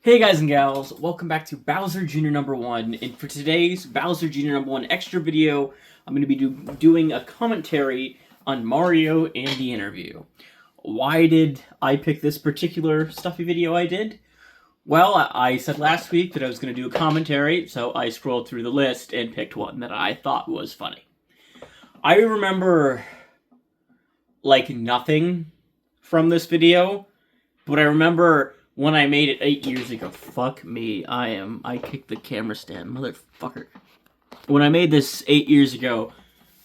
Hey guys and gals, welcome back to Bowser Jr. number 1, and for today's Bowser Jr. number 1 extra video, I'm going to be doing a commentary on Mario and the interview. Why did I pick this particular stuffy video I did? Well, I said last week that I was going to do a commentary, so I scrolled through the list and picked one that I thought was funny. I remember, like, nothing from this video, but I remember when I made it 8 years ago. Fuck me, I kicked the camera stand, motherfucker. When I made this 8 years ago,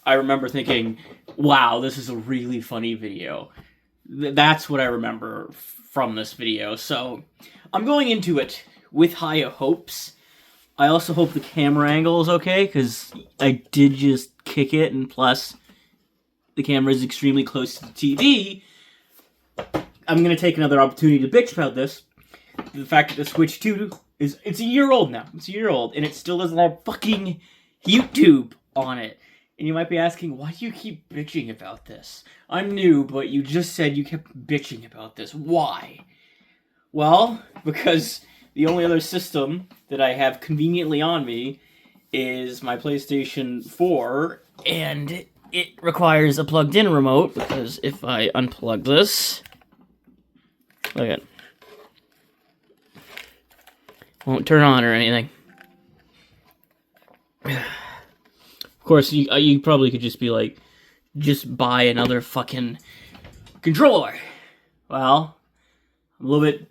I remember thinking, wow, this is a really funny video. That's what I remember from this video, so I'm going into it with high hopes. I also hope the camera angle is okay, because I did just kick it, and plus, the camera is extremely close to the TV. I'm going to take another opportunity to bitch about this. The fact that the Switch 2 it's a year old now. It's a year old, and it still doesn't have fucking YouTube on it. And you might be asking, why do you keep bitching about this? I'm new, but you just said you kept bitching about this. Why? Well, because the only other system that I have conveniently on me is my PlayStation 4, and it requires a plugged-in remote, because if I unplug this, look at it. Won't turn on or anything. Of course, you probably could just be like, just buy another fucking controller. Well, I'm a little bit,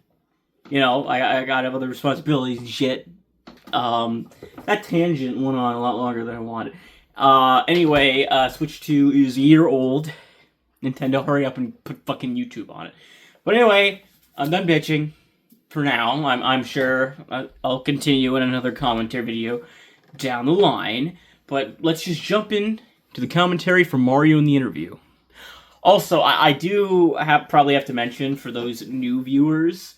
I gotta have other responsibilities and shit. That tangent went on a lot longer than I wanted. Anyway, Switch 2 is a year old. Nintendo, hurry up and put fucking YouTube on it. But anyway, I'm done bitching for now. I'm sure I'll continue in another commentary video down the line. But let's just jump in to the commentary for Mario in the interview. Also, I do probably have to mention for those new viewers,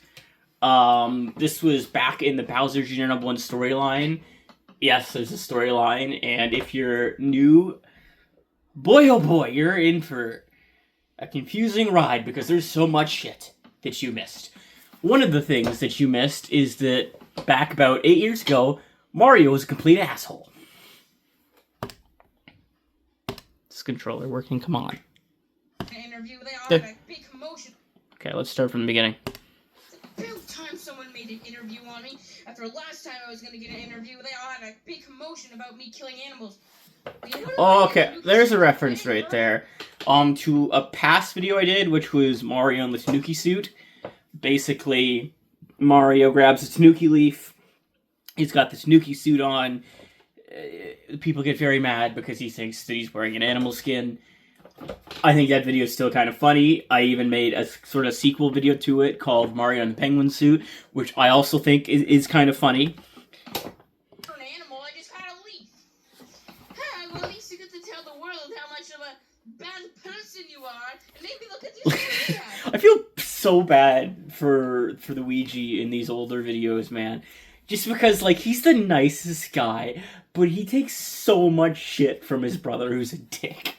this was back in the Bowser Jr. number 1 storyline. Yes, there's a storyline, and if you're new, boy oh boy, you're in for a confusing ride because there's so much shit that you missed. One of the things that you missed is that back about 8 years ago, Mario was a complete asshole. This controller working? Come on. Interview, they are a big commotion. Okay, let's start from the beginning. About time someone made an interview on me. After last time I was going to get an interview, they all had a big commotion about me killing animals. Oh, okay. There's a reference right there. To a past video I did, which was Mario in the Tanuki suit. Basically, Mario grabs a Tanuki leaf. He's got the Tanuki suit on. People get very mad because he thinks that he's wearing an animal skin. I think that video is still kind of funny. I even made a sort of sequel video to it called Mario in the Penguin Suit, which I also think is kind of funny. For an animal, I just had a leaf. Hey, well, at least you get to tell the world how much of a bad person you are, and maybe look at you. I feel so bad for the Luigi in these older videos, man. Just because, like, he's the nicest guy, but he takes so much shit from his brother who's a dick.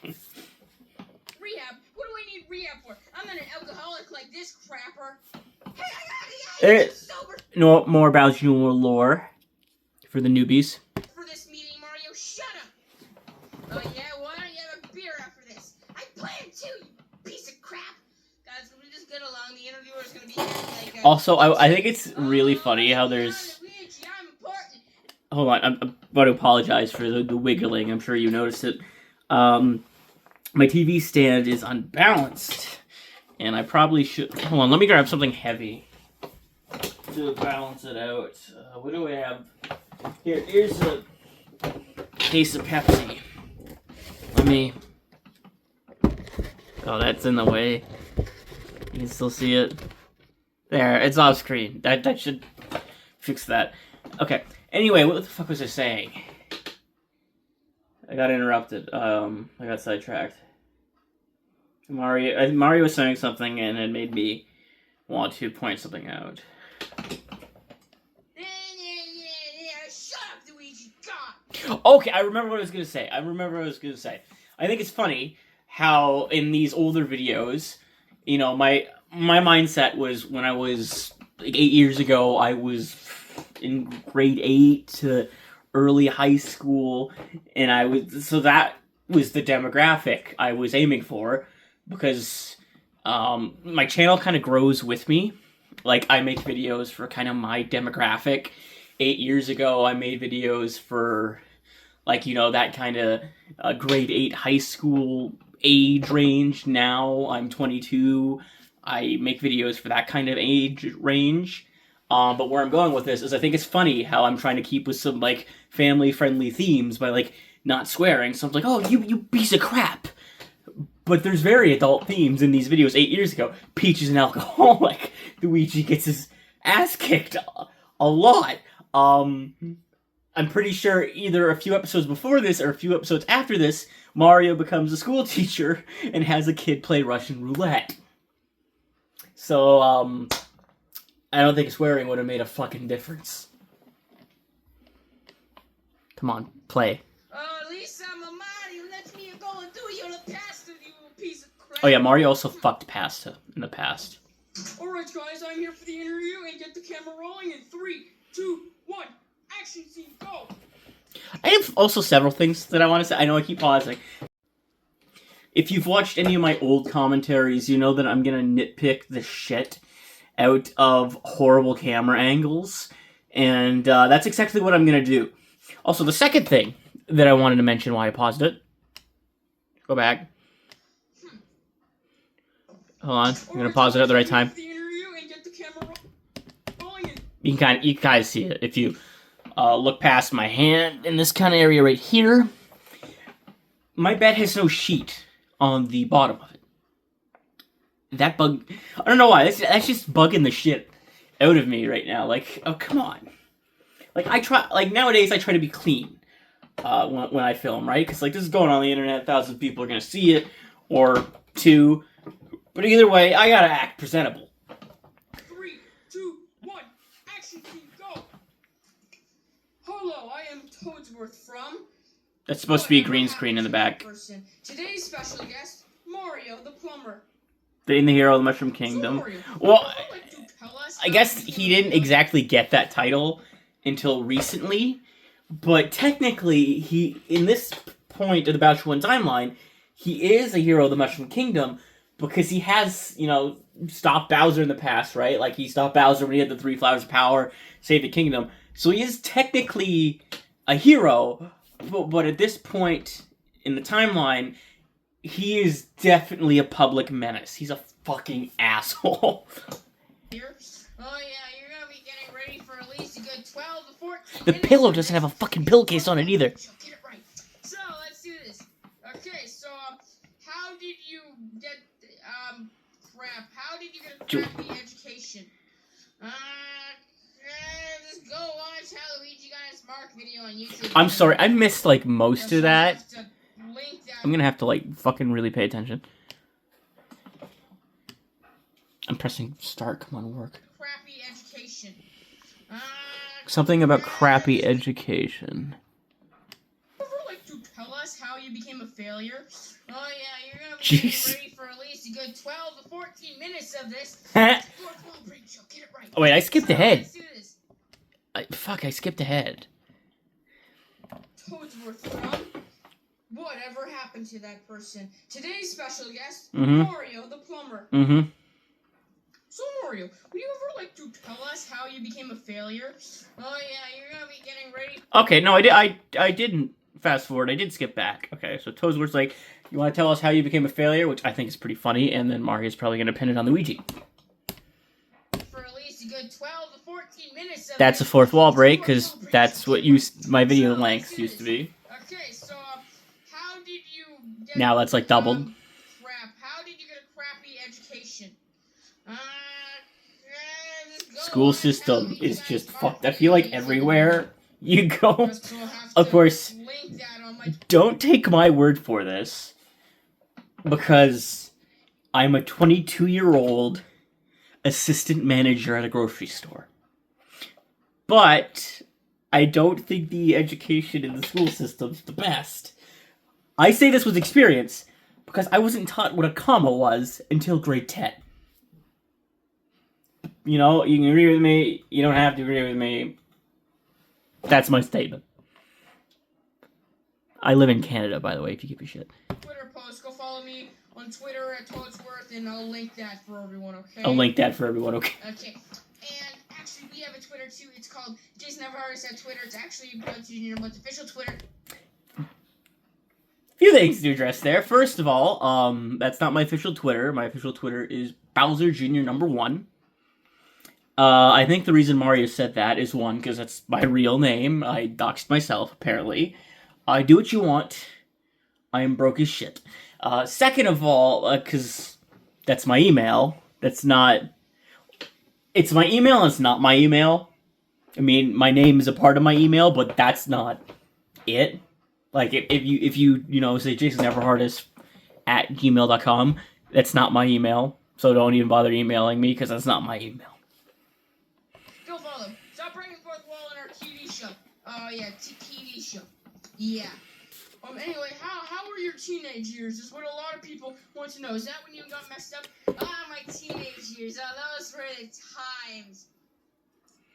Rehab? What do I need rehab for? I'm not an alcoholic like this crapper. Hey, sober. No more about Jr. lore for the newbies. For this meeting, Mario, shut up! Oh yeah, why don't you have a beer after this? I plan to, you piece of crap! Guys, can we just get along? The interviewer's gonna be like also, I think it's really funny how there's... Hold on, I'm about to apologize for the wiggling. I'm sure you noticed it. My TV stand is unbalanced, and I probably should... Hold on, let me grab something heavy to balance it out. What do I have? Here's a case of Pepsi. Let me... Oh, that's in the way. You can still see it. There, it's off screen. That should fix that. Okay. Anyway, what the fuck was I saying? I got interrupted. I got sidetracked. Mario was saying something, and it made me want to point something out. Shut up, Luigi! God! Okay, I remember what I was gonna say. I think it's funny how in these older videos, my mindset was when I was like 8 years ago, I was in grade 8 to early high school, and that was the demographic I was aiming for, because my channel kind of grows with me. Like, I make videos for kind of my demographic. 8 years ago, I made videos for, like, that kind of grade 8 high school age range. Now I'm 22. I make videos for that kind of age range. But where I'm going with this is I think it's funny how I'm trying to keep with some, like, family-friendly themes by, like, not swearing. So I'm like, oh, you piece of crap. But there's very adult themes in these videos. 8 years ago, Peach is an alcoholic. Luigi gets his ass kicked a lot. I'm pretty sure either a few episodes before this or a few episodes after this, Mario becomes a school teacher and has a kid play Russian roulette. So, I don't think swearing would have made a fucking difference. Come on, play. At least I'm a Mario. Let me go and do your pasta, you piece of crap. Oh yeah, Mario also fucked pasta in the past. Alright guys, I'm here for the interview and get the camera rolling in 3, 2, 1. Action scene, go! I have also several things that I want to say. I know I keep pausing. If you've watched any of my old commentaries, you know that I'm gonna nitpick the shit out of horrible camera angles. And that's exactly what I'm gonna do. Also, the second thing that I wanted to mention while I paused it. Go back. Hold on. I'm gonna pause it at the right time. You can guys see it if you look past my hand in this kind of area right here. My bed has no sheet on the bottom of it. That bug, I don't know why. That's just bugging the shit out of me right now. Like, oh come on. Like nowadays I try to be clean when I film, right? Because like this is going on the internet, thousands of people are gonna see it, or 2. But either way, I gotta act presentable. 3, 2, 1, action scene, go! Hello, I am Toadsworth from... That's supposed to be a green screen in the back. Today's special guest, Mario the Plumber. In the Hero of the Mushroom Kingdom. Well, I guess he didn't exactly get that title until recently, but technically, in this point of the Bowser 1 timeline, he is a hero of the Mushroom Kingdom, because he has, stopped Bowser in the past, right? Like, he stopped Bowser when he had the 3 Flowers of Power, saved the kingdom. So he is technically a hero, but at this point in the timeline, he is definitely a public menace. He's a fucking asshole. Here? Oh yeah, you're gonna be getting ready for at least a good 12 to 14 The minutes. pillow doesn't have a fucking pillowcase on it either. Get it right. So, let's do this. Okay, so, how did you get, how did you get a crappy education? Just go watch how Luigi got his mark video on YouTube. I'm sorry, I missed, like, most of that. Link that. I'm gonna have to, like, fucking really pay attention. I'm pressing start, come on, work. Crappy education. Something about crappy education. Would you ever like to tell us how you became a failure? Oh yeah, you're gonna be Jeez. ready for at least a good 12 to 14 minutes of this. Oh, Get it right. wait, I skipped ahead. Let's do this. Fuck, I skipped ahead. Toadsworth from whatever happened to that person. Today's special guest, Mhm. Mario the Plumber. Mm-hmm. So Mario, would you ever like to tell us how you became a failure? Oh yeah, you're gonna be getting ready. Okay, no, I didn't fast forward. I did skip back. Okay, so Toadsworth's like, you want to tell us how you became a failure, which I think is pretty funny, and then Mario's probably going to pin it on Luigi. For at least a good 12 to 14 minutes of That's a this. fourth wall break, because that's what my video lengths used to be. Okay, so how did you get Now that's, like, doubled. Crap. How did you get a crappy education? Just go School watch how system Luigi is got just his mark fucked. I feel like video on YouTube. everywhere you go, Just will have of to course, link that on my don't take my word for this, because I'm a 22-year-old assistant manager at a grocery store. But I don't think the education in the school system's the best. I say this with experience, because I wasn't taught what a comma was until grade 10. You know, you can agree with me. You don't have to agree with me. That's my statement. I live in Canada, by the way, if you give a shit. Twitter post. Go follow me on Twitter at Toadsworth, and I'll link that for everyone, okay? I'll link that for everyone, okay? Okay. And actually, we have a Twitter, too. It's called Jason Navarez at Twitter. It's actually Bowser Jr. Number 1's official Twitter. Few things to address there. First of all, that's not my official Twitter. My official Twitter is Bowser Jr. Number 1. I think the reason Mario said that is, one, because that's my real name. I doxed myself, apparently. I do what you want. I am broke as shit. Second of all, because that's my email. That's not... It's my email, and it's not my email. I mean, my name is a part of my email, but that's not it. Like, if you say Jason Everhardis at gmail.com, that's not my email. So don't even bother emailing me, because that's not my email. Go follow. Stop breaking the fourth wall in our TV show. Oh, yeah, TV show. Yeah. Anyway, how were your teenage years? Is what a lot of people want to know. Is that when you got messed up? My teenage years. Those were the times.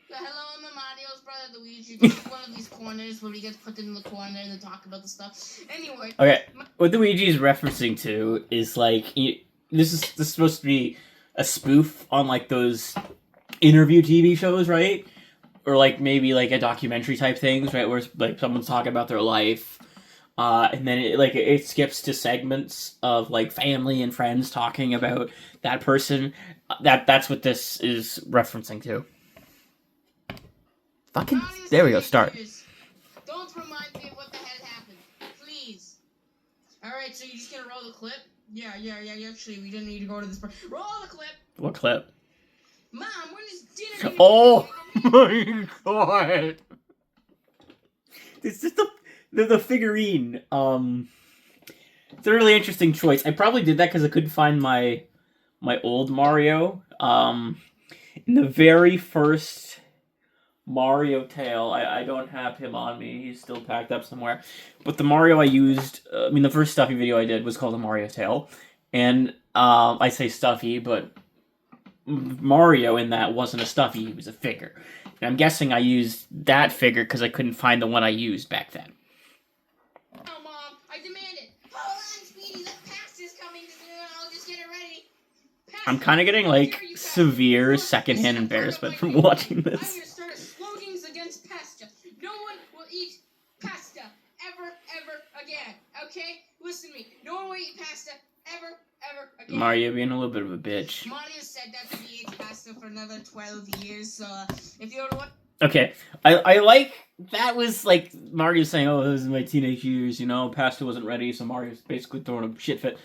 Hello, I'm Mario's brother Luigi. This is one of these corners where he gets put in the corner and they talk about the stuff. Anyway. Okay, what Luigi is referencing to is, like, this is supposed to be a spoof on, like, those interview TV shows, right? Or, like, maybe, like, a documentary type things, right? Where, like, someone's talking about their life. And then it skips to segments of, like, family and friends talking about that person. That's what this is referencing to. Fucking, there we go, start. Don't remind me of what the hell happened, please. Alright, so you're just gonna roll the clip? Yeah, actually, we didn't need to go to this part. Roll the clip! What clip? Mom, when is dinner? Oh my god! It's just the figurine. It's a really interesting choice. I probably did that because I couldn't find my old Mario. In the very first Mario tale, I don't have him on me. He's still packed up somewhere. But the Mario I used, the first Stuffy video I did was called a Mario tale. And I say Stuffy, but Mario in that wasn't a Stuffy, he was a figure. And I'm guessing I used that figure because I couldn't find the one I used back then. Oh, Mom, I demand it. Hold on, Speedy, the pasta's coming. I'll just get it ready. Pasta. I'm kind of getting, like, severe secondhand embarrassment from watching this. I'm gonna start a slogans against pasta. No one will eat pasta ever again. Okay? Listen to me. No one will eat pasta ever again. Mario being a little bit of a bitch. Mario said that he ate pasta for another 12 years, so if you don't know what... Okay, I like, that was like Mario saying, oh, this is my teenage years, pasta wasn't ready, so Mario's basically throwing a shit fit.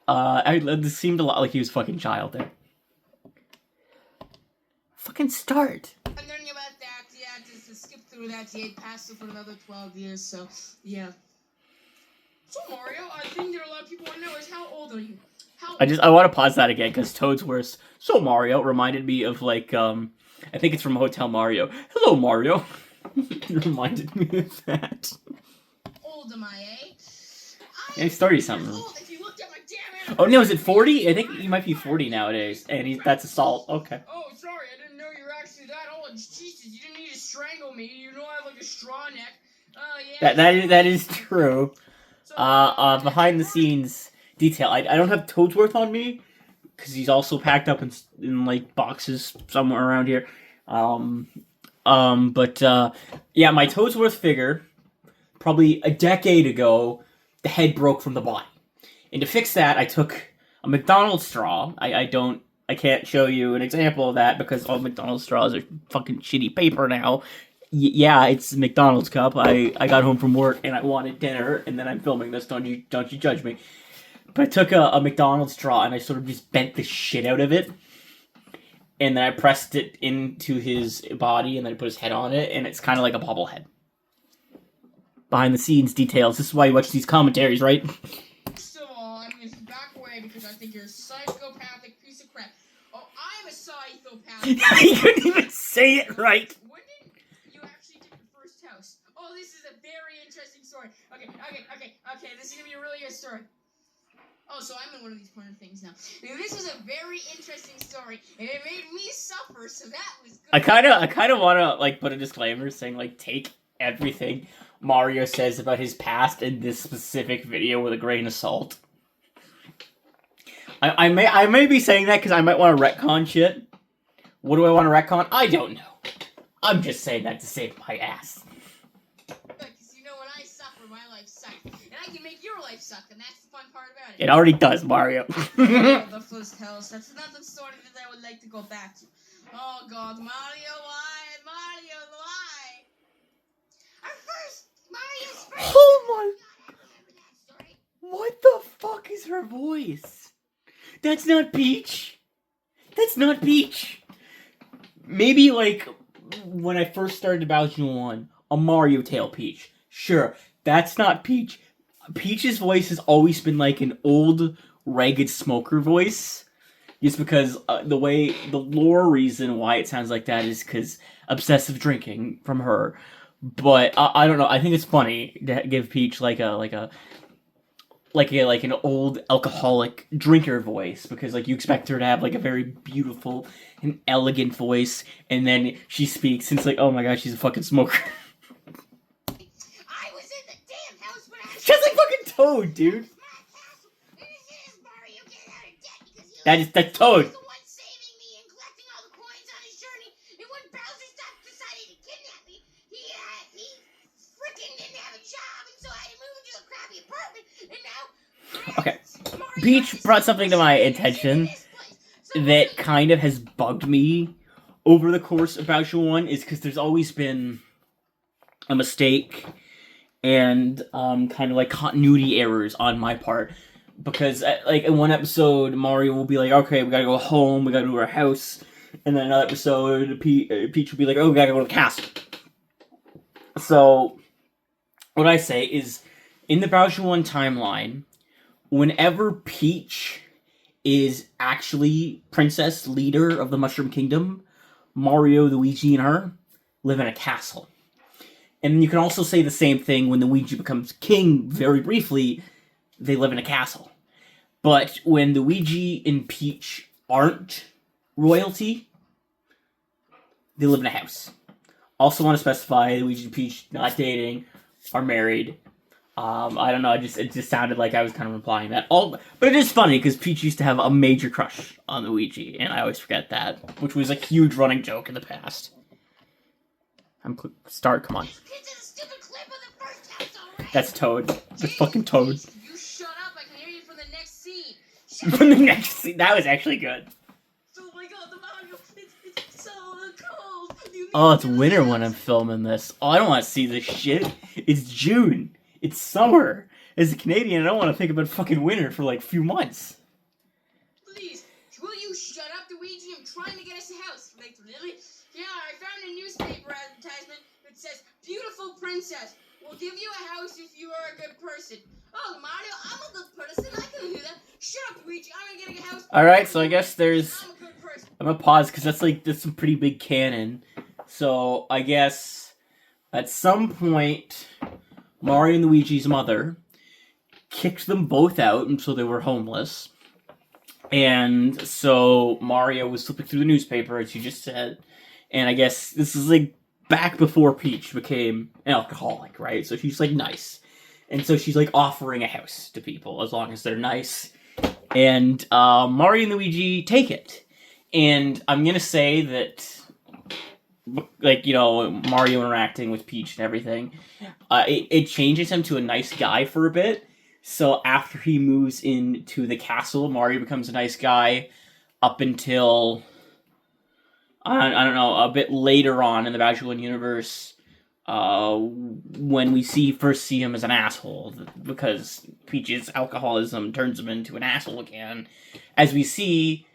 This seemed a lot like he was fucking child there. Fucking start. I'm learning about that, yeah, just to skip through that, he ate pasta for another 12 years, so, yeah. So, Mario, I think that a lot of people want to know is, how old are you? I want to pause that again, because Toad's worse. So, Mario reminded me of, like, I think it's from Hotel Mario. Hello, Mario. It reminded me of that. Old am I, eh? Yeah, he's 30 something. If you looked at my damn Oh, no, is it 40? I think he might be 40 nowadays, and that's assault. Okay. Oh, sorry, I didn't know you were actually that old. Jesus, you didn't need to strangle me. You know I have, like, a straw neck. Oh, yeah. That is true. Behind the scenes detail. I don't have Toadsworth on me because he's also packed up in like boxes somewhere around here. Yeah, my Toadsworth figure, probably a decade ago, the head broke from the body, and to fix that, I took a McDonald's straw. I can't show you an example of that because all McDonald's straws are fucking shitty paper now. Yeah, it's a McDonald's cup. I got home from work and I wanted dinner, and then I'm filming this. Don't you judge me. But I took a McDonald's straw and I sort of just bent the shit out of it, and then I pressed it into his body, and then I put his head on it, and it's kind of like a bobblehead. Behind the scenes details. This is why you watch these commentaries, right? First of all, I'm going to back away because I think you're a psychopathic piece of crap. Oh, I'm a psychopath. You couldn't even say it right. Oh, this is a very interesting story. Okay, this is gonna be a really good story. Oh, so I'm in one of these corner things now. This was a very interesting story, and it made me suffer, so that was good. I kind of want to like put a disclaimer saying like take everything Mario says about his past in this specific video with a grain of salt. I may be saying that because I might want to retcon shit. What do I want to retcon? I don't know. I'm just saying that to save my ass. Because you know when I suffer, my life sucks, and I can make your life suck, and that's the fun part about it. It already does, Mario. Oh, the first house. That's not the story that I would like to go back to. Oh God, Mario, why? Mario, why? Mario's first. Oh my! God, I remember that story. What the fuck is her voice? That's not Peach. That's not Peach. Maybe like when I first started Bowser 1, a Mario Tail Peach. Sure, that's not Peach. Peach's voice has always been like an old, ragged smoker voice. Just because the lore reason why it sounds like that is because obsessive drinking from her. But I don't know. I think it's funny to give Peach like an old alcoholic drinker voice, because like you expect her to have like a very beautiful and elegant voice, and then she speaks and it's like, oh my god, she's a fucking smoker. I was in the damn house when I. She's like fucking Toad, dude. That's Toad. The one saving me and collecting all the coins on his journey. And when Bowser decided to kidnap me, he freaking didn't have a job, and so I had to move into a crappy apartment. And now, Okay, Mario Peach brought something to my attention that kind of has bugged me over the course of Bowser 1, is because there's always been a mistake and kind of like continuity errors on my part. Because, like, in one episode, Mario will be like, okay, we gotta go home, we gotta go to our house. And then another episode, Peach will be like, oh, we gotta go to the castle. So, what I say is, in the Bowser 1 timeline, whenever Peach is actually princess leader of the Mushroom Kingdom, Mario, Luigi, and her live in a castle. And you can also say the same thing when Luigi becomes king very briefly. They live in a castle. But when Luigi and Peach aren't royalty, they live in a house. Also want to specify Luigi and Peach not dating, are married. I don't know, it just sounded like I was kind of implying that. But it is funny because Peach used to have a major crush on Luigi, and I always forget that, which was a huge running joke in the past. Come on. That's Toad. That's fucking Toad. You shut up, I can hear you from the next scene. From the next scene, that was actually good. Oh my god, the Mario, it's so cold. Oh, it's winter when I'm filming this. Oh, I don't want to see this shit. It's June. It's summer. As a Canadian, I don't want to think about fucking winter for like a few months. Please, will you shut up, Luigi? I'm trying to get us a house. Like, really? Yeah, I found a newspaper advertisement that says, beautiful princess, we'll give you a house if you are a good person. Oh, Mario, I'm a good person. I can do that. Shut up, Luigi. I'm gonna get a house. Alright, so I guess there's... I'm a good person. I'm gonna pause because that's some pretty big canon. So I guess at some point, Mario and Luigi's mother kicked them both out, and so they were homeless. And so Mario was flipping through the newspaper, as you just said, and I guess this is like back before Peach became an alcoholic, right? So she's like nice, and so she's like offering a house to people as long as they're nice. And Mario and Luigi take it, and I'm gonna say that, like, you know, Mario interacting with Peach and everything, it changes him to a nice guy for a bit. So after he moves into the castle, Mario becomes a nice guy up until, I don't know, a bit later on in the Bowser 1 universe, when we first see him as an asshole, because Peach's alcoholism turns him into an asshole again, as we see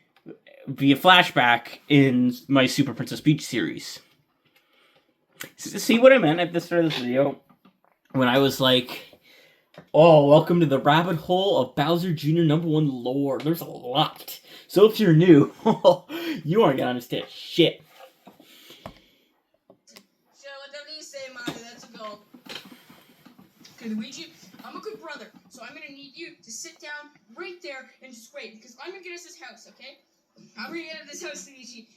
via flashback in my Super Princess Peach series. See what I meant at the start of this video? When I was like, oh, welcome to the rabbit hole of Bowser Jr. #1 lore. There's a lot. So if you're new, you aren't gonna understand shit. So whatever you say, Mario, that's a goal. Okay, Luigi, I'm a good brother, so I'm gonna need you to sit down right there and just wait, because I'm gonna get us this house, okay? I'm gonna get us this house, Luigi.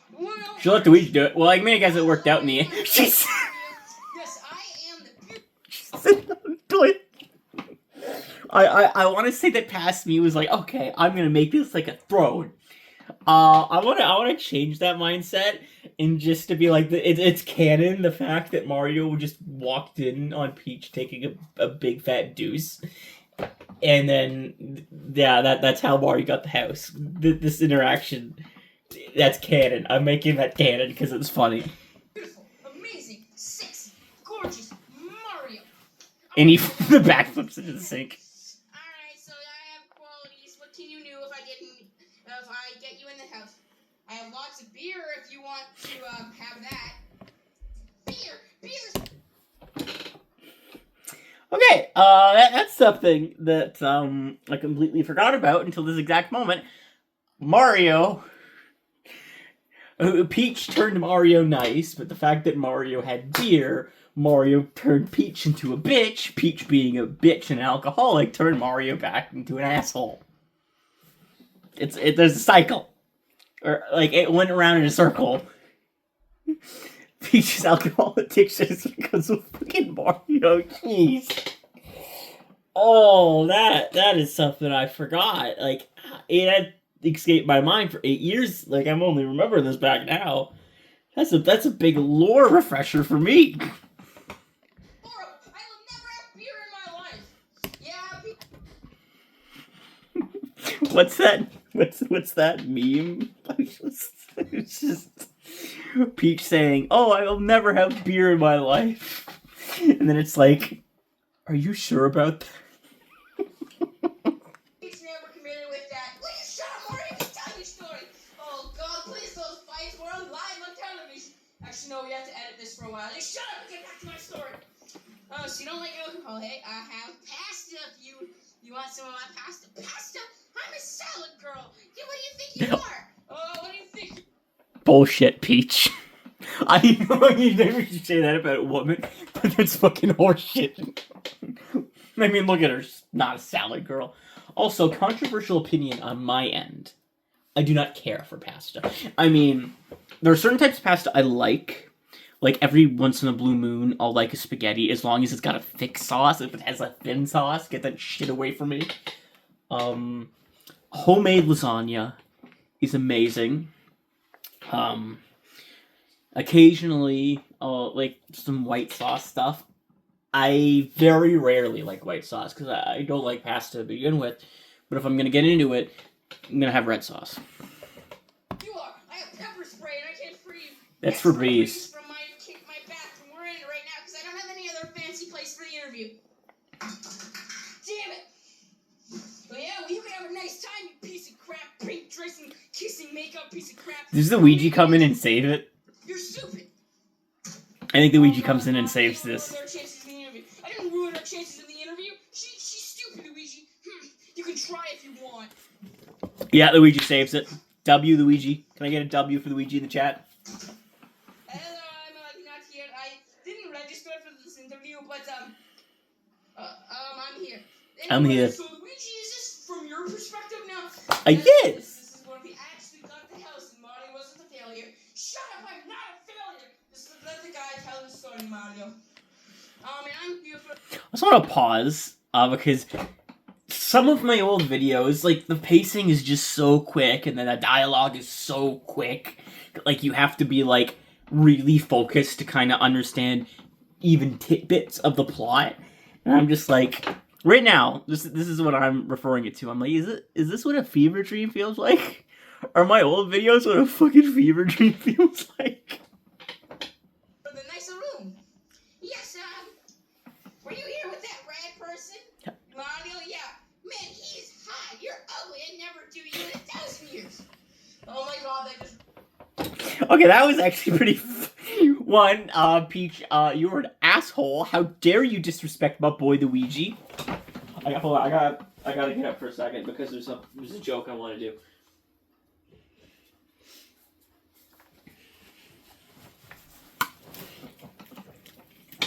She'll let Luigi do it. Well, I mean, I guess it worked out in the end. She's... Yes, I am the... I want to say that past me was like, okay, I'm gonna make this like a throne. I want to change that mindset and just to be like, it's canon, the fact that Mario just walked in on Peach taking a big fat deuce, and then that's how Mario got the house. This interaction, that's canon. I'm making that canon because it's funny. beautiful, amazing, sexy, gorgeous Mario. And he the backflips into the sink. Alright, so I have qualities. What can you do if I get you in the house? I have lots of beer if you want to have that. Beer! Okay, that's something that I completely forgot about until this exact moment. Mario... Peach turned Mario nice, but the fact that Mario had beer, Mario turned Peach into a bitch. Peach being a bitch and an alcoholic turned Mario back into an asshole. There's a cycle. Or, like, it went around in a circle. Peach's alcohol addiction is because of fucking Mario. Jeez. Oh, that is something I forgot. Like, it had escaped my mind for 8 years. Like, I'm only remembering this back now. That's a big lore refresher for me. Horrible. I will never have beer in my life. Yeah, What's that? What's that meme? It's just Peach saying, "Oh, I will never have beer in my life," and then it's like, "Are you sure about that?" Peach never committed with that. Will you shut up, Mario? You can tell your story. Oh God, please, those fights were on live on television. Actually, no, we have to edit this for a while. You shut up and get back to my story. Oh, so you don't like alcohol, hey? I have pasta if you want some of my pasta. Pasta? I'm a salad girl. Yeah, what do you think you are? Oh, what do you think? Bullshit, Peach. I know you never should say that about a woman, but that's fucking horseshit. I mean, look at her. She's not a salad girl. Also, controversial opinion on my end. I do not care for pasta. I mean, there are certain types of pasta I like. Like, every once in a blue moon, I'll like a spaghetti as long as it's got a thick sauce. If it has a thin sauce, get that shit away from me. Homemade lasagna is amazing. Occasionally, like some white sauce stuff. I very rarely like white sauce because I don't like pasta to begin with. But if I'm gonna get into it, I'm gonna have red sauce. You are. I have pepper spray and I can't free. That's Febreze. From my bathroom. We're in it right now because I don't have any other fancy place for the interview. Damn it. Well, yeah, well, you can have a nice time, you piece of crap, pink dressing, kissing makeup piece of crap. Does the Ouija come in and save it? You're stupid. I think the Ouija comes in and saves this. I didn't ruin her chances in the interview. She's stupid, Luigi. You can try if you want. Yeah, Luigi saves it. W, Luigi. Can I get a W for Luigi in the chat? Hello, I'm not here. I didn't register for this interview, but I'm here. I'm here. So Luigi, is this from your perspective now? Yes. This is when we actually got the house and Mario wasn't a failure. Shut up! I'm not a failure. Let the guy tell the story, Mario. And I'm here for. I just want to pause because some of my old videos, like, the pacing is just so quick and then the dialogue is so quick. Like, you have to be, like, really focused to kind of understand even tidbits of the plot. And I'm just like, right now, this is what I'm referring it to. I'm like, is this what a fever dream feels like? Are my old videos what a fucking fever dream feels like? For the nicer room. Yes, were you here with that red person? Mario, yeah. Man, he's hot. You're ugly. I'd never do you in 1,000 years. Oh my God, that just. Okay, that was actually pretty. One, Peach, you were an asshole. How dare you disrespect my boy Luigi? Hold on, I gotta get up for a second because there's a joke I want to do.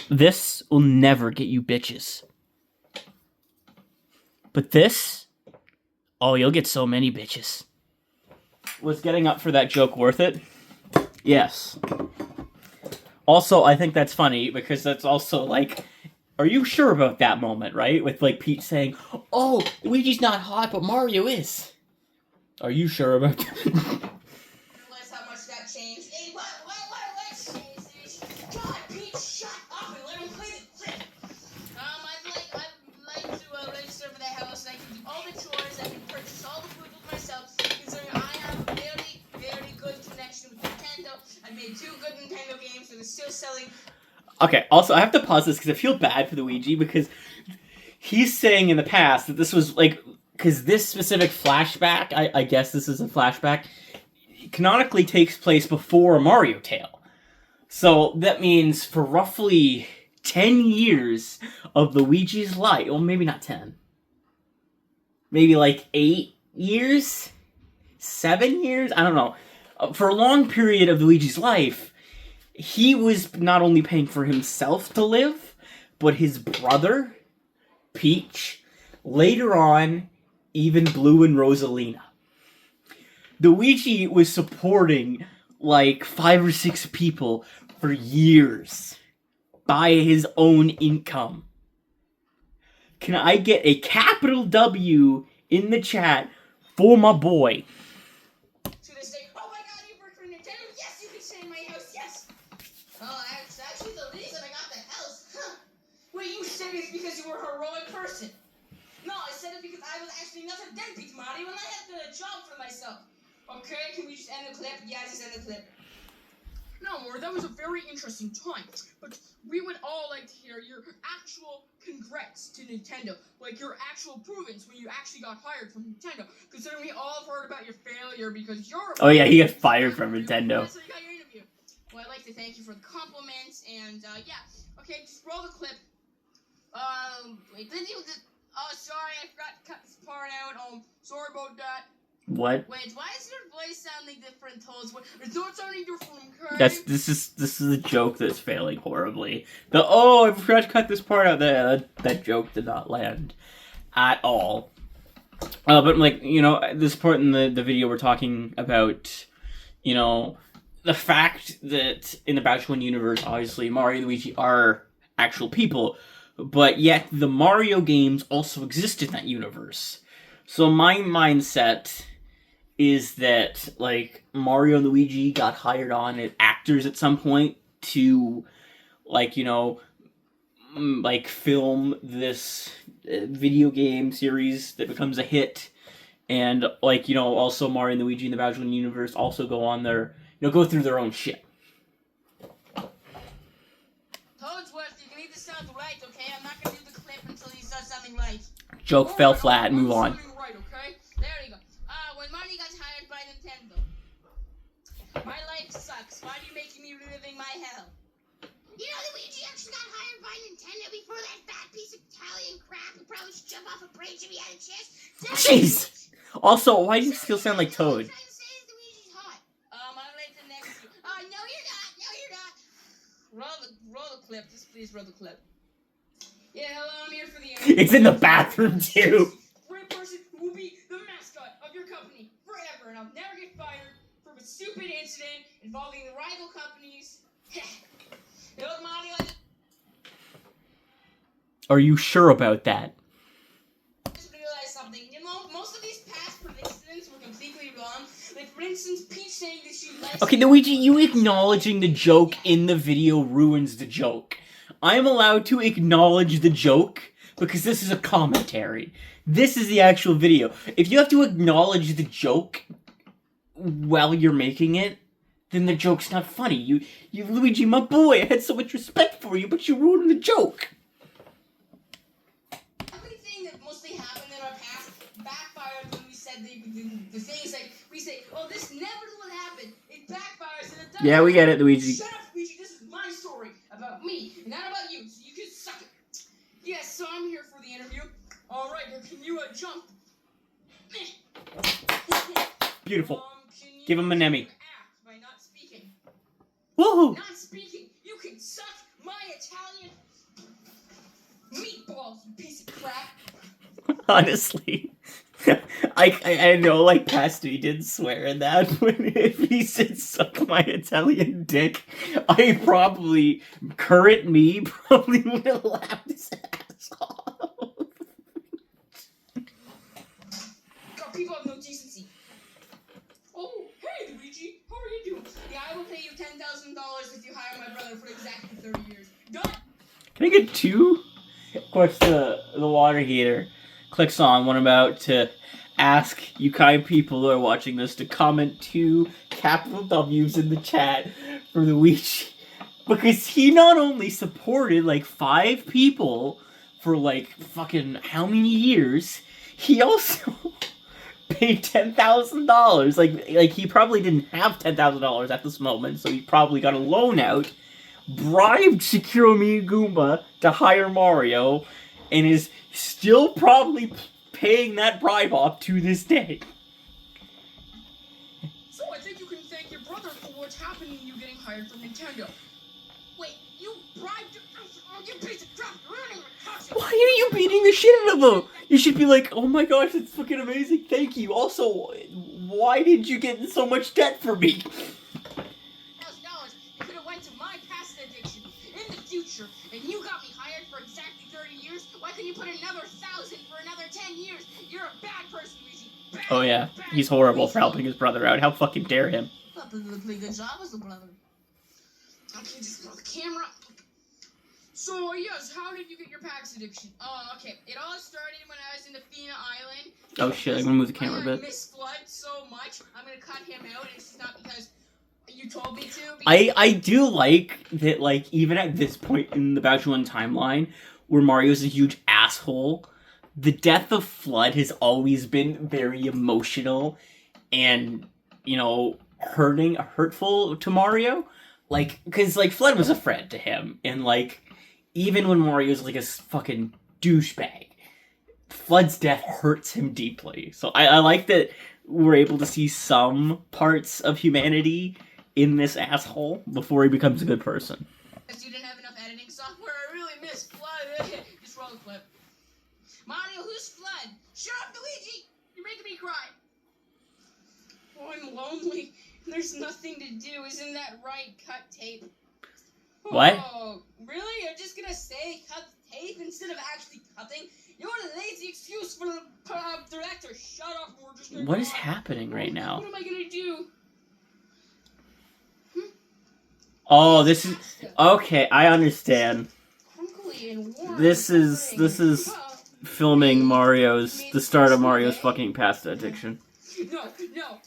This will never get you bitches. But this, oh, you'll get so many bitches. Was getting up for that joke worth it? Yes. Also, I think that's funny because that's also like, are you sure about that moment, right? With like Peach saying, "Oh, Luigi's not hot, but Mario is." Are you sure about that? Realize how much that changed. Hey, what changed? God, Pete, shut up and let him play the clip. I'd like to register for the house, and I can do all the chores. I can purchase all the food with myself. Considering I have a very, very good connection with Nintendo. I made 2 good Nintendo games, and they're still selling. Okay, also, I have to pause this because I feel bad for Luigi because he's saying in the past that this was like, because this specific flashback, I guess this is a flashback, canonically takes place before Mario Tale. So that means for roughly 10 years of Luigi's life, well, maybe not 10, maybe like 8 years? 7 years? I don't know. For a long period of Luigi's life, he was not only paying for himself to live, but his brother, Peach, later on, even Blue and Rosalina. Luigi was supporting like 5 or 6 people for years by his own income. Can I get a capital W in the chat for my boy? To this day, oh my god, you work for Nintendo? Yes, you can stay in my house, yes! Oh, that's actually the reason I got the house. Huh. Wait, you said it's because you were a heroic person. No, I said it because I was actually not a deadbeat, Mario, and I had a job for myself. Okay, can we just end the clip? Yeah, just end the clip. No, Mor, that was a very interesting time. But we would all like to hear your actual congrats to Nintendo. Like your actual prove-ins when you actually got hired from Nintendo. Considering we all have heard about your failure because you're... Oh yeah, he got fired from Nintendo. So you got your interview. Well, I'd like to thank you for the compliments, and yeah. Okay, just roll the clip. Wait, did you... Oh, sorry, I forgot to cut this part out. Sorry about that. What? Wait, why is your voice sounding different, Toads? It's not sounding different, okay? This is a joke that's failing horribly. I forgot to cut this part out. That joke did not land at all. But like, you know, this part in the video we're talking about, you know, the fact that in the Bowser 1 universe, obviously Mario and Luigi are actual people, but yet the Mario games also exist in that universe. So my mindset is that, like, Mario and Luigi got hired on as actors at some point to, like, you know, like, film this video game series that becomes a hit. And, like, you know, also Mario and Luigi in the Bowser 1 universe also go on their, you know, go through their own shit. Toadsworth, you need to sound right, okay? I'm not gonna do the clip until you start sounding right. Joke fell flat, move on. Right, okay? There you go. When Marty got hired by Nintendo. My life sucks. Why are you making me reliving my hell? You know, Luigi actually got hired by Nintendo before that fat piece of Italian crap who probably should jump off a bridge if he had a chance. Jeez! Also, why do you still sound like Toad? Luigi's hot. I'd like to next you. No, you're not. No, you're not. Roll the clip. Just please roll the clip. Yeah, hello, I'm here for the interview. It's in the bathroom, too. Great person who will be the mascot of your company forever, and I'll never get fired for a stupid incident involving the rival companies. You know, Mario, Are you sure about that? I just realized something. You know, most of these past predictions were completely wrong. Like, for instance, Peach saying that she likes... Okay, Luigi, you acknowledging the joke in the video ruins the joke. I am allowed to acknowledge the joke because this is a commentary. This is the actual video. If you have to acknowledge the joke while you're making it, then the joke's not funny. You Luigi, my boy, I had so much respect for you, but you ruined the joke. Everything that mostly happened in our past backfired when we said the things like, we say, oh, this never would happen. It backfires and it doesn't. Yeah, we get it, Luigi. Shut up, Luigi. This is my story about me, and not about you, so you can suck it. Yes, so I'm here for the interview. All right, now can you jump? Beautiful. Give him an Emmy. Act by not speaking. Woohoo! Not speaking. You can suck my Italian meatballs, you piece of crap. Honestly. I know, like, Pasty did swear in that, but if he said suck my Italian dick, I probably, current me, probably would have laughed his ass off. God, people have no decency. Oh, hey, Luigi, how are you doing? Yeah, I will pay you $10,000 if you hire my brother for exactly 30 years. Done! Can I get 2? Of course, the water heater clicks on when I'm about to ask you kind people who are watching this to comment 2 capital W's in the chat for Luigi. Because he not only supported like 5 people for like fucking how many years, he also paid $10,000. Like he probably didn't have $10,000 at this moment, so he probably got a loan out, bribed Shigeru Miyamoto to hire Mario, and is still probably paying that bribe off to this day. So I think you can thank your brother for what's happening you getting hired from Nintendo. Wait, you bribed you piece of crap. Why are you beating the shit out of him? You should be like, oh my gosh, it's fucking amazing, thank you. Also, why did you get in so much debt for me? $1,000, you could have went to my past addiction in the future, and you got me hired for exactly 30 years. Why couldn't you put another 1,000 for another 10 years? You're a bad person, Luigi. Oh yeah, he's horrible for helping his brother out. How fucking dare him? Papa did a pretty good job as a brother. Okay, just throw the camera. So, yes, how did you get your PAX addiction? Oh, okay. It all started when I was in Athena Island. Oh shit, I'm gonna move the camera a bit. I miss Flood so much, I'm gonna cut him out, and it's not because you told me to. I do like that, like, even at this point in the Bowser 1 timeline, where Mario's a huge asshole, the death of Flood has always been very emotional and, you know, hurtful to Mario. Like, because, like, Flood was a friend to him, and, like, even when Mario's, like, a fucking douchebag, Flood's death hurts him deeply. So I like that we're able to see some parts of humanity in this asshole before he becomes a good person. Because you didn't have enough editing software, I really miss Flood. Just roll the clip. Mario, who's Flood? Shut up, Luigi! You're making me cry. Oh, I'm lonely. There's nothing to do. Isn't that right? Cut tape. What? Oh, really? You're just gonna say cut tape instead of actually cutting? You want a lazy excuse for the director? Shut up, we're just gonna What is happening right now? What am I gonna do? Oh, this is... Okay, I understand. Crinkly and warm. This is filming the start of Mario's fucking pasta addiction. No.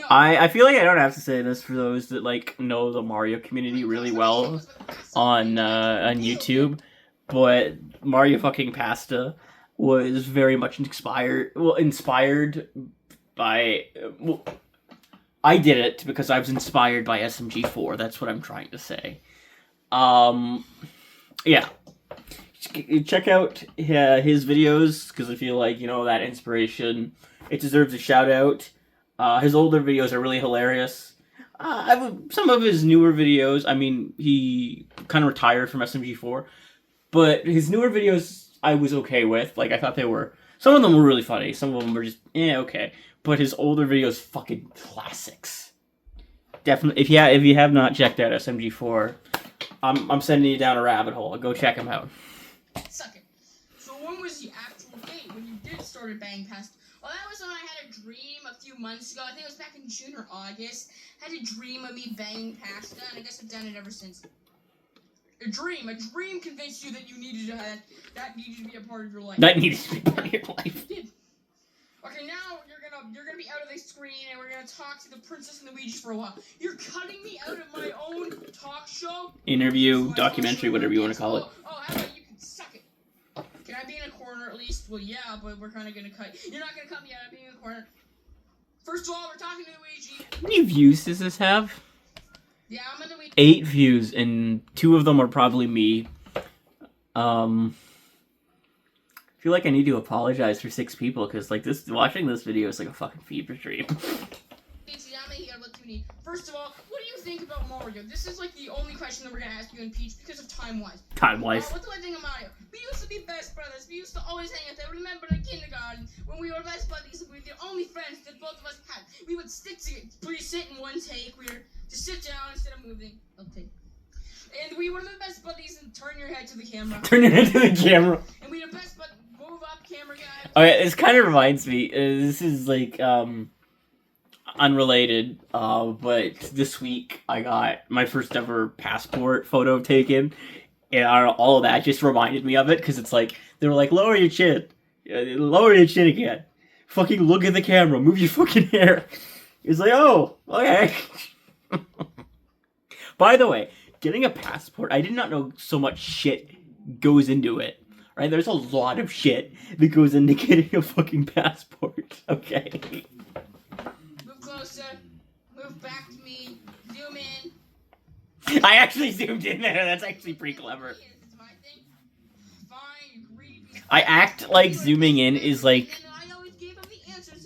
I feel like I don't have to say this for those that, like, know the Mario community really well on YouTube, but Mario fucking Pasta was very much inspired by... Well, I did it because I was inspired by SMG4, that's what I'm trying to say. Yeah. Check out his videos, because I feel like, you know, that inspiration, it deserves a shout out. His older videos are really hilarious. Some of his newer videos, I mean, he kind of retired from SMG4, but his newer videos I was okay with. Like, I thought some of them were really funny, some of them were just, okay. But his older videos, fucking classics. Definitely, if you have not checked out SMG4, I'm sending you down a rabbit hole. Go check him out. Suck it. So when was the actual date when you did start banging past? Well, that was when I had a dream a few months ago. I think it was back in June or August. I had a dream of me banging pasta, and I guess I've done it ever since. A dream convinced you that you needed that needed to be a part of your life. That needed to be part of your life. It did. Okay, now you're gonna be out of the screen, and we're gonna talk to the Princess and Luigi for a while. You're cutting me out of my own talk show, interview, documentary, whatever you want to call it. Oh, how about you can suck it? Can I be in a corner at least? Well, yeah, but we're kind of gonna cut. You're not gonna cut me out. I'm being in a corner. First of all, we're talking to Luigi. How many views does this have? Yeah, I'm in the Luigi. 8 views, and 2 of them are probably me. I feel like I need to apologize for 6 people, because, like, watching this video is like a fucking fever dream. Luigi, I'm here. What do you need? First of all, what do you you think about Mario? This is like the only question that we're gonna ask you in Peach because of time-wise. Time-wise. What do I think of Mario? We used to be best brothers. We used to always hang out there. Remember in kindergarten when we were best buddies? We were the only friends that both of us had. We would stick together. Please sit in one take. We were just sit down instead of moving. Okay. And we were the best buddies. And turn your head to the camera. Turn your head to the camera. And we were best buddies. Move up, camera guy. Okay, this kind of reminds me. This is like unrelated. But this week I got my first ever passport photo taken. And I don't know, all of that just reminded me of it, because it's like, they were like, lower your chin. Lower your chin again. Fucking look at the camera. Move your fucking hair. It's like, oh, okay. By the way, getting a passport, I did not know so much shit goes into it. Right? There's a lot of shit that goes into getting a fucking passport. Okay. Move closer. Move back to me. Zoom in. I actually zoomed in there. That's actually pretty clever. I act like zooming in is like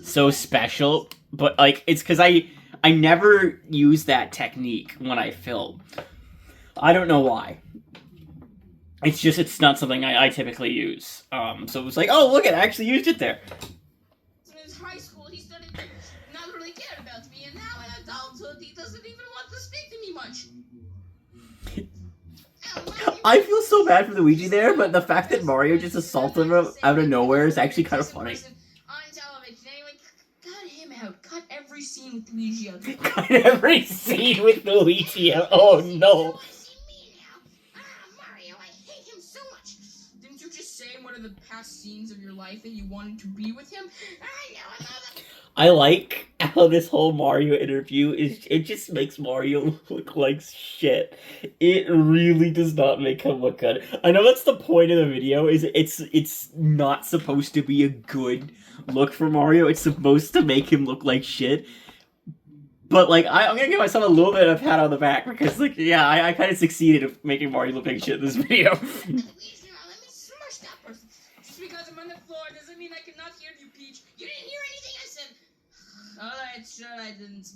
so special, but like it's because I never use that technique when I film. I don't know why. It's not something I typically use. So it was like, oh look, I actually used it there. In his high school, he started to not really care about me, and now in adulthood, he doesn't even want to speak to me much. I feel so bad for Luigi there, but the fact that Mario just assaulted him out of nowhere is actually kind of funny. On television, anyway, cut him out. Cut every scene with Luigi out. Cut every scene with Luigi out. Oh no. Mario, I hate him so much. Didn't you just say one of the past scenes of your life that you wanted to be with him? I know. I like how this whole Mario interview it just makes Mario look like shit. It really does not make him look good. I know that's the point of the video, is it's not supposed to be a good look for Mario. It's supposed to make him look like shit. But like I'm gonna give myself a little bit of pat on the back, because like yeah, I kind of succeeded at making Mario look like shit in this video. Let me smush that person. Just because I'm on the floor doesn't mean I cannot hear you, Peach. You didn't hear anything I said. Alright, sure I didn't.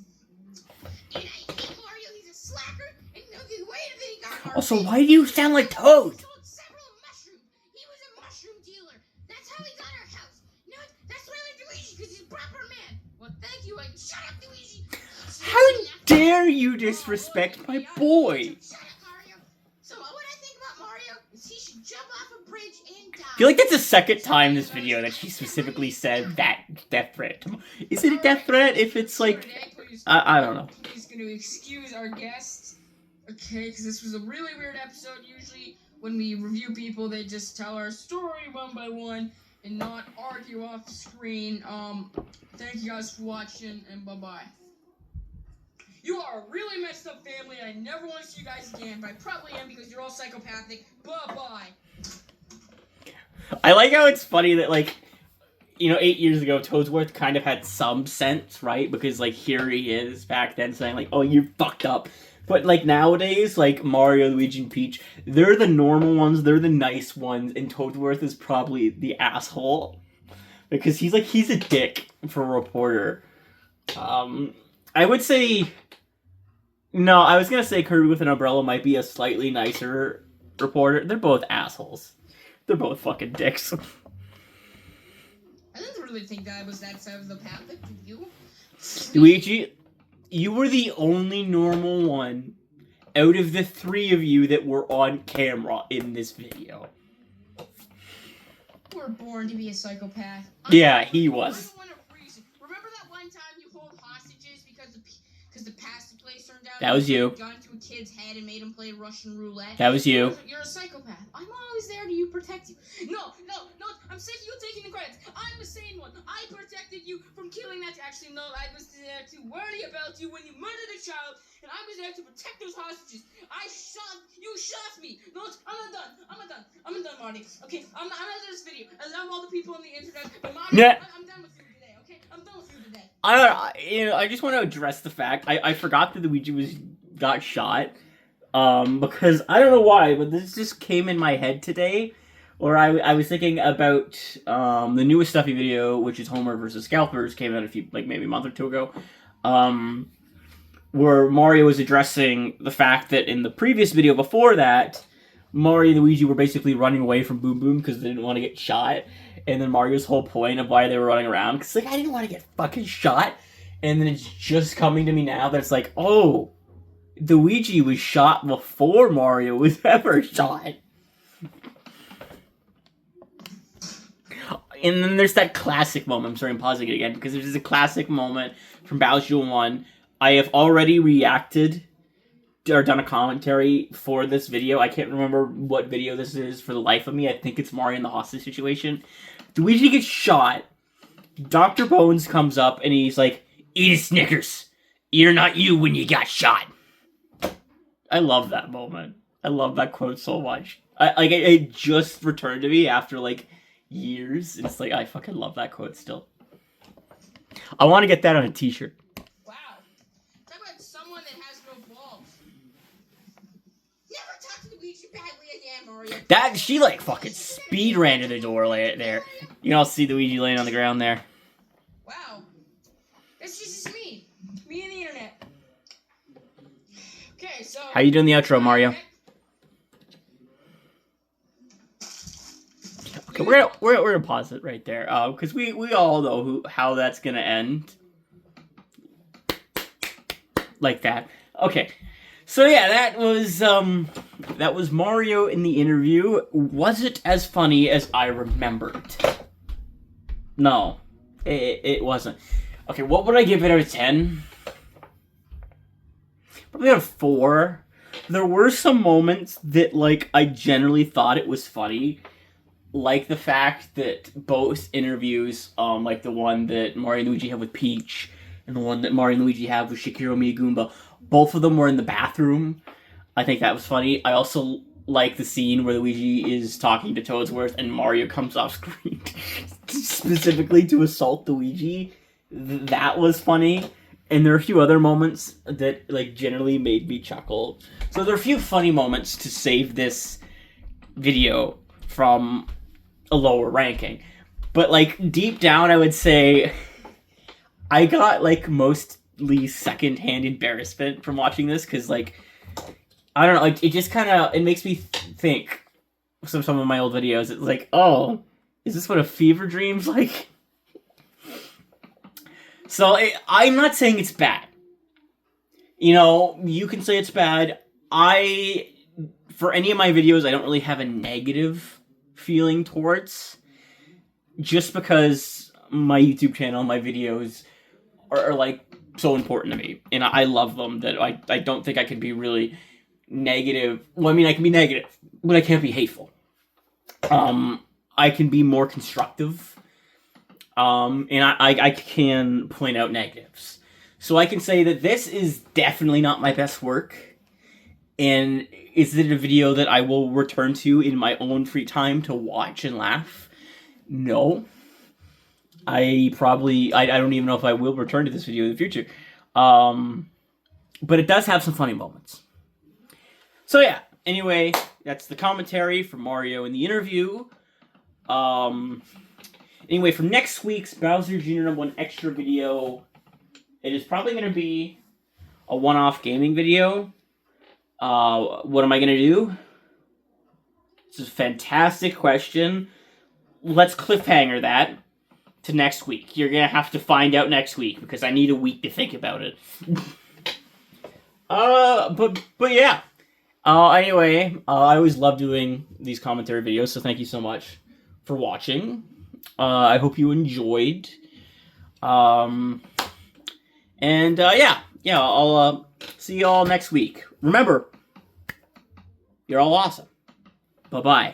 And I hate Mario, he's a slacker, and no good way that he got our Also, why do you sound like Toad? He sold several mushrooms. He was a mushroom dealer. That's how he got our house. You know what? That's why I like Luigi, because he's a proper man. Well, thank you, and shut up, Luigi. How dare you disrespect my boy? Shut up, Mario. So what I think about Mario is he should jump off a bridge and die. I feel like that's the second time in this video that she specifically said that death threat. Is it a death threat if it's like... I don't know. He's going to excuse our guests. Okay, because this was a really weird episode. Usually when we review people, they just tell our story one by one and not argue off the screen. Thank you guys for watching, and bye-bye. You are a really messed up family. I never want to see you guys again, but I probably am because you're all psychopathic. Bye-bye. I like how it's funny that, like, you know, 8 years ago, Toadsworth kind of had some sense, right? Because, like, here he is back then saying, like, oh, you're fucked up. But, like, nowadays, like, Mario, Luigi, and Peach, they're the normal ones, they're the nice ones, and Toadsworth is probably the asshole. Because he's a dick for a reporter. I would say... No, I was gonna say Kirby with an Umbrella might be a slightly nicer reporter. They're both assholes. They're both fucking dicks. I didn't really think that was that side of the path. Did you? Luigi, you were the only normal one out of the three of you that were on camera in this video. You were born to be a psychopath. Yeah, he was. Remember that one time you hold hostages because the pasta place turned out? That was you. Gun to a kid's head and made him play Russian roulette. That was you. You're a psychopath. I'm always there to protect you. No. I'm sick of you taking the credit. I'm the sane one. I protected you from killing that. Actually, no. I was there to worry about you when you murdered a child, and I was there to protect those hostages. You shot me. No, I'm not done, Marty. Okay, I'm not done this video. I love all the people on the internet, but Marty, yeah. I'm done with you today. Okay, I'm done with you today. I just want to address the fact I forgot that Luigi got shot. Because I don't know why, but this just came in my head today. Or I was thinking about the newest Stuffy video, which is Homer versus Scalpers, came out maybe a month or two ago. where Mario was addressing the fact that in the previous video before that, Mario and Luigi were basically running away from Boom Boom because they didn't want to get shot. And then Mario's whole point of why they were running around, because, like, I didn't want to get fucking shot. And then it's just coming to me now that it's like, oh, Luigi was shot before Mario was ever shot. And then there's that classic moment. I'm sorry, I'm pausing it again, because there's a classic moment from Bowser 1. I have already reacted or done a commentary for this video. I can't remember what video this is for the life of me. I think it's Mario in the hostage situation. Luigi gets shot. Dr. Bones comes up and he's like, "Eat a Snickers. You're not you when you got shot." I love that moment. I love that quote so much. It just returned to me after, like, years. It's like, I fucking love that quote still. I want to get that on a t-shirt. Wow. Talk about someone that has no balls. Never talk to Luigi badly again, Mario. She, like, fucking speed ran to the door there. You can all see Luigi laying on the ground there. Wow. That's just me. Me and the internet. Okay, so... How you doing the outro, Mario? Okay, we're gonna pause it right there, because we all know how that's gonna end. Like that. Okay. So yeah, that was Mario in the interview. Was it as funny as I remembered? No. It wasn't. Okay, what would I give it out of 10? Probably out of 4. There were some moments that, like, I generally thought it was funny. Like the fact that both interviews, like the one that Mario and Luigi have with Peach, and the one that Mario and Luigi have with Shigeru Miyagoomba, both of them were in the bathroom. I think that was funny. I also like the scene where Luigi is talking to Toadsworth and Mario comes off screen specifically to assault Luigi. That was funny. And there are a few other moments that, like, generally made me chuckle. So there are a few funny moments to save this video from a lower ranking. But, like, deep down, I would say I got, like, mostly secondhand embarrassment from watching this, because, like, I don't know, like, it just kind of, it makes me think some of my old videos. It's like, oh, is this what a fever dream's like? So, I'm not saying it's bad. You know, you can say it's bad. For any of my videos, I don't really have a negative feeling towards. Just because my YouTube channel, my videos are like, so important to me. And I love them, that I don't think I can be really negative. Well, I mean, I can be negative, but I can't be hateful. I can be more constructive. And I can point out negatives. So I can say that this is definitely not my best work. And is it a video that I will return to in my own free time to watch and laugh? No. I don't even know if I will return to this video in the future. But it does have some funny moments. So yeah, anyway, that's the commentary for Mario in the interview. Anyway, for next week's Bowser Jr. #1 extra video, it is probably going to be a one-off gaming video. What am I going to do? It's a fantastic question. Let's cliffhanger that to next week. You're going to have to find out next week, because I need a week to think about it. But yeah. Anyway, I always love doing these commentary videos, so thank you so much for watching. I hope you enjoyed. Yeah, I'll see you all next week. Remember, you're all awesome. Bye-bye.